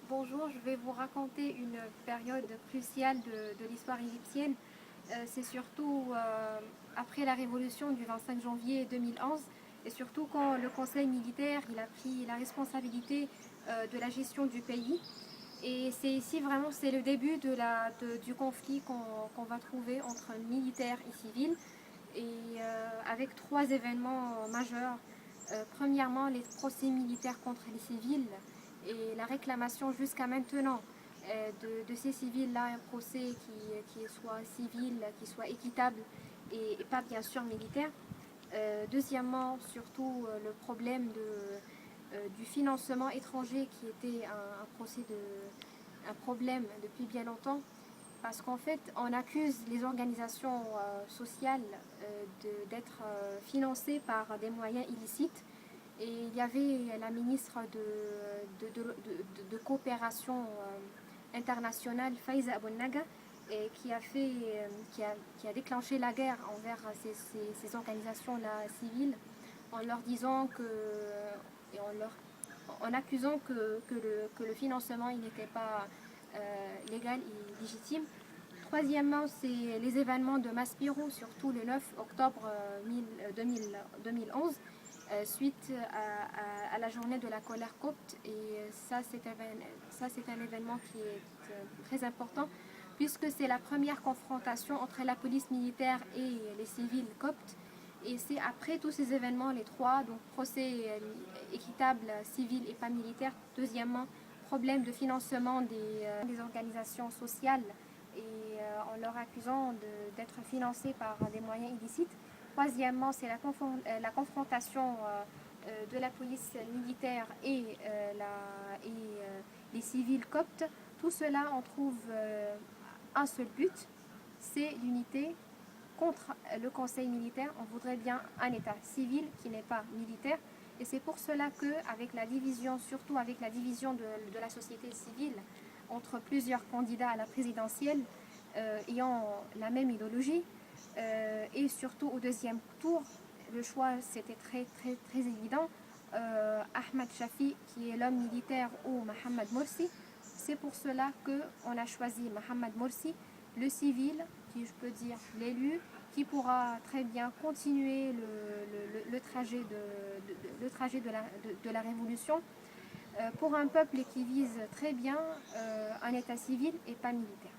Bonjour, je vais vous raconter une période cruciale de l'histoire égyptienne. C'est surtout après la révolution du 25 janvier 2011 et surtout quand le conseil militaire il a pris la responsabilité de la gestion du pays. Et c'est ici vraiment c'est le début du conflit qu'on va trouver entre militaires et civils et avec trois événements majeurs. Premièrement, les procès militaires contre les civils et la réclamation jusqu'à maintenant de ces civils-là, un procès qui soit civil, qui soit équitable et pas bien sûr militaire. Deuxièmement, surtout le problème du financement étranger qui était un problème depuis bien longtemps parce qu'en fait, on accuse les organisations sociales d'être financées par des moyens illicites. Et il y avait la ministre de coopération internationale, Faiza Abounaga, et qui a déclenché la guerre envers ces organisations-là civiles en leur disant et en accusant que le financement n'était pas légal et légitime. Troisièmement, c'est les événements de Maspiro, surtout le 9 octobre 2011, suite à la journée de la colère copte. Et ça, c'est un événement qui est très important, puisque c'est la première confrontation entre la police militaire et les civils coptes. Et c'est après tous ces événements, les trois, donc procès équitable, civil et pas militaire. Deuxièmement, problème de financement des organisations sociales et en leur accusant d'être financés par des moyens illicites. Troisièmement, c'est la confrontation de la police militaire et les civils coptes. Tout cela, on trouve un seul but, c'est l'unité contre le conseil militaire. On voudrait bien un État civil qui n'est pas militaire. Et c'est pour cela qu'avec la division, surtout avec la division de la société civile entre plusieurs candidats à la présidentielle ayant la même idéologie, et surtout au deuxième tour, le choix c'était très évident. Ahmad Shafi qui est l'homme militaire ou Mohamed Morsi. C'est pour cela qu'on a choisi Mohamed Morsi, le civil, qui je peux dire l'élu, qui pourra très bien continuer le trajet de la révolution pour un peuple qui vise très bien un état civil et pas militaire.